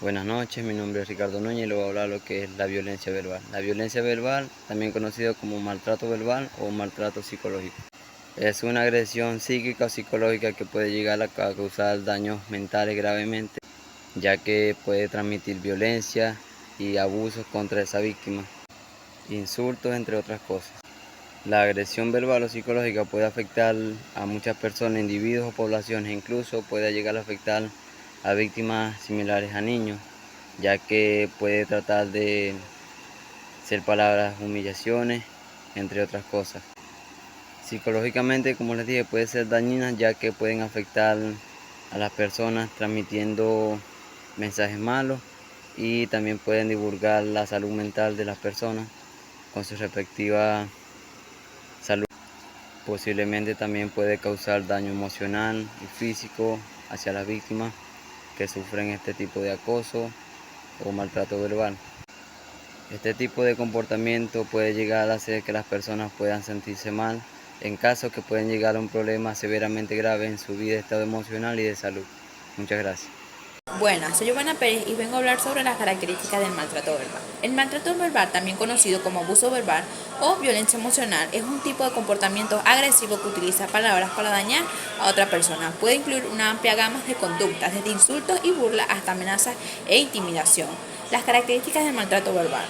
Buenas noches, mi nombre es Ricardo Núñez y le voy a hablar de lo que es la violencia verbal. La violencia verbal, también conocido como maltrato verbal o maltrato psicológico, es una agresión psíquica o psicológica que puede llegar a causar daños mentales gravemente, ya que puede transmitir violencia y abusos contra esa víctima, insultos, entre otras cosas. La agresión verbal o psicológica puede afectar a muchas personas, individuos o poblaciones, incluso puede llegar a afectar a víctimas similares a niños, ya que puede tratar de ser palabras, humillaciones, entre otras cosas. Psicológicamente, como les dije, puede ser dañina, ya que pueden afectar a las personas transmitiendo mensajes malos y también pueden divulgar la salud mental de las personas con su respectiva salud. Posiblemente también puede causar daño emocional y físico hacia las víctimas que sufren este tipo de acoso o maltrato verbal. Este tipo de comportamiento puede llegar a hacer que las personas puedan sentirse mal en casos que pueden llegar a un problema severamente grave en su vida, estado emocional y de salud. Muchas gracias. Buenas, soy Giovanna Pérez y vengo a hablar sobre las características del maltrato verbal. El maltrato verbal, también conocido como abuso verbal o violencia emocional, es un tipo de comportamiento agresivo que utiliza palabras para dañar a otra persona. Puede incluir una amplia gama de conductas, desde insultos y burlas hasta amenazas e intimidación. Las características del maltrato verbal.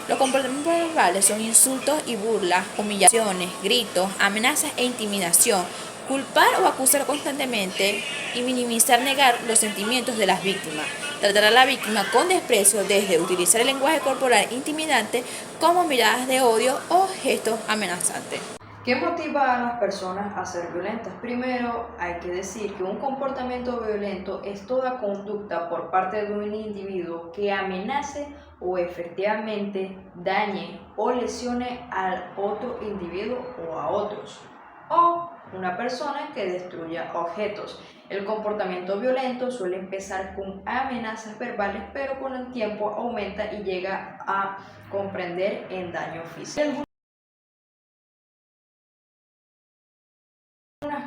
Los comportamientos verbales son insultos y burlas, humillaciones, gritos, amenazas e intimidación. Culpar o acusar constantemente y minimizar, negar los sentimientos de las víctimas. Tratar a la víctima con desprecio, desde utilizar el lenguaje corporal intimidante como miradas de odio o gestos amenazantes. ¿Qué motiva a las personas a ser violentas? Primero, hay que decir que un comportamiento violento es toda conducta por parte de un individuo que amenace o efectivamente dañe o lesione al otro individuo o a otros, o una persona que destruya objetos. El comportamiento violento suele empezar con amenazas verbales, pero con el tiempo aumenta y llega a comprender en daño físico.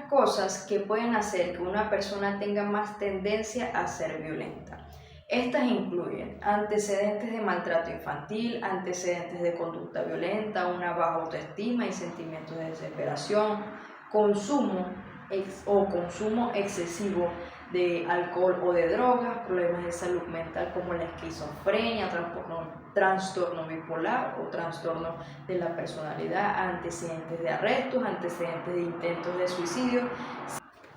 Cosas que pueden hacer que una persona tenga más tendencia a ser violenta. Estas incluyen antecedentes de maltrato infantil, antecedentes de conducta violenta, una baja autoestima y sentimientos de desesperación, consumo excesivo de alcohol o de drogas, problemas de salud mental como la esquizofrenia, trastorno bipolar o trastorno de la personalidad, antecedentes de arrestos, antecedentes de intentos de suicidio,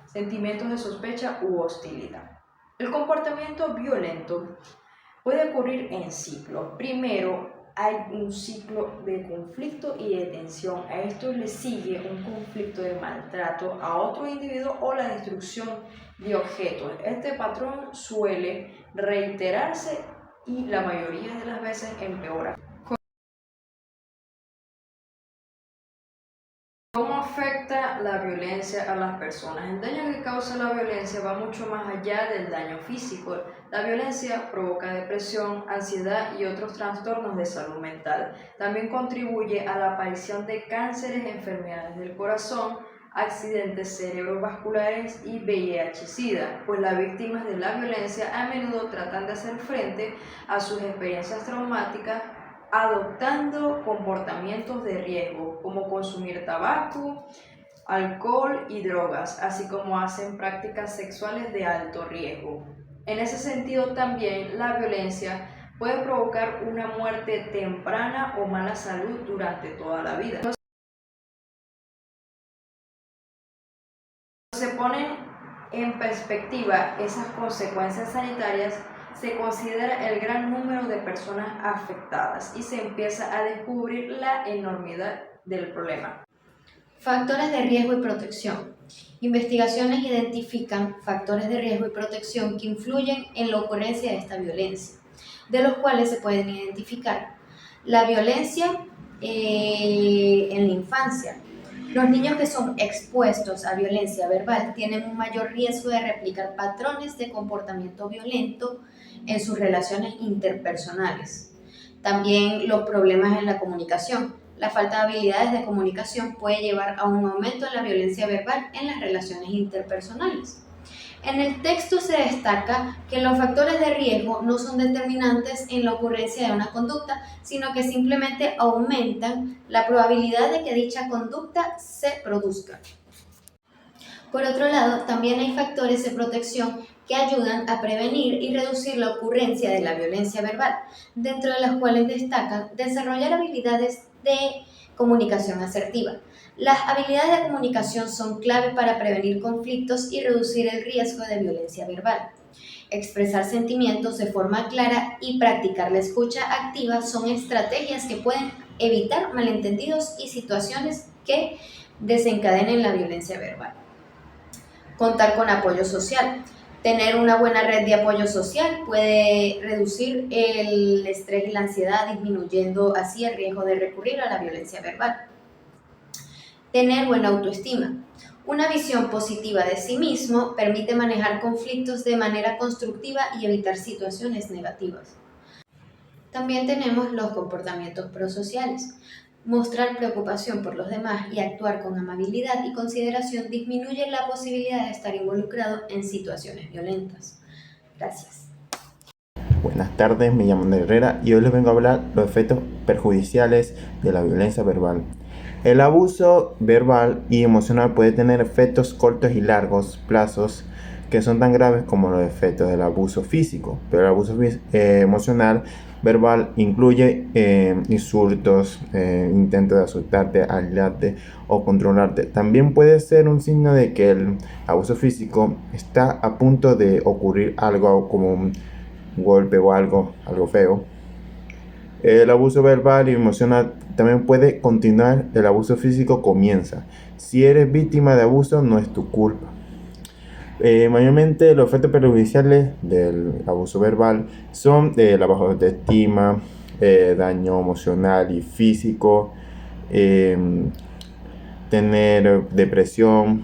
sentimientos de sospecha u hostilidad. El comportamiento violento puede ocurrir en ciclos. Primero, hay un ciclo de conflicto y de tensión. A esto le sigue un conflicto de maltrato a otro individuo o la destrucción de objetos. Este patrón suele reiterarse y la mayoría de las veces empeora. ¿Cómo afecta la violencia a las personas? El daño que causa la violencia va mucho más allá del daño físico. La violencia provoca depresión, ansiedad y otros trastornos de salud mental. También contribuye a la aparición de cánceres, enfermedades del corazón, accidentes cerebrovasculares y VIH-Sida, pues las víctimas de la violencia a menudo tratan de hacer frente a sus experiencias traumáticas adoptando comportamientos de riesgo como consumir tabaco, alcohol y drogas, así como hacen prácticas sexuales de alto riesgo. En ese sentido también la violencia puede provocar una muerte temprana o mala salud durante toda la vida. Se ponen en perspectiva esas consecuencias sanitarias, se considera el gran número de personas afectadas y se empieza a descubrir la enormidad del problema. Factores de riesgo y protección. Investigaciones identifican factores de riesgo y protección que influyen en la ocurrencia de esta violencia, de los cuales se pueden identificar la violencia en la infancia. Los niños que son expuestos a violencia verbal tienen un mayor riesgo de replicar patrones de comportamiento violento en sus relaciones interpersonales. También los problemas en la comunicación. La falta de habilidades de comunicación puede llevar a un aumento en la violencia verbal en las relaciones interpersonales. En el texto se destaca que los factores de riesgo no son determinantes en la ocurrencia de una conducta, sino que simplemente aumentan la probabilidad de que dicha conducta se produzca. Por otro lado, también hay factores de protección que ayudan a prevenir y reducir la ocurrencia de la violencia verbal, dentro de las cuales destacan desarrollar habilidades de comunicación asertiva. Las habilidades de comunicación son clave para prevenir conflictos y reducir el riesgo de violencia verbal. Expresar sentimientos de forma clara y practicar la escucha activa son estrategias que pueden evitar malentendidos y situaciones que desencadenen la violencia verbal. Contar con apoyo social. Tener una buena red de apoyo social puede reducir el estrés y la ansiedad, disminuyendo así el riesgo de recurrir a la violencia verbal. Tener buena autoestima. Una visión positiva de sí mismo permite manejar conflictos de manera constructiva y evitar situaciones negativas. También tenemos los comportamientos prosociales. Mostrar preocupación por los demás y actuar con amabilidad y consideración disminuye la posibilidad de estar involucrado en situaciones violentas. Gracias. Buenas tardes, me llamo Andrés Herrera y hoy les vengo a hablar de los efectos perjudiciales de la violencia verbal. El abuso verbal y emocional puede tener efectos cortos y largos plazos que son tan graves como los efectos del abuso físico, pero el abuso emocional verbal incluye insultos, intentos de asustarte, aislarte o controlarte. También puede ser un signo de que el abuso físico está a punto de ocurrir algo como un golpe o algo feo. El abuso verbal y emocional también puede continuar, el abuso físico comienza. Si eres víctima de abuso, no es tu culpa. Mayormente los efectos perjudiciales del abuso verbal son la baja autoestima, daño emocional y físico, tener depresión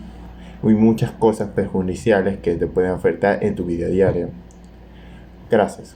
y muchas cosas perjudiciales que te pueden afectar en tu vida diaria. Gracias.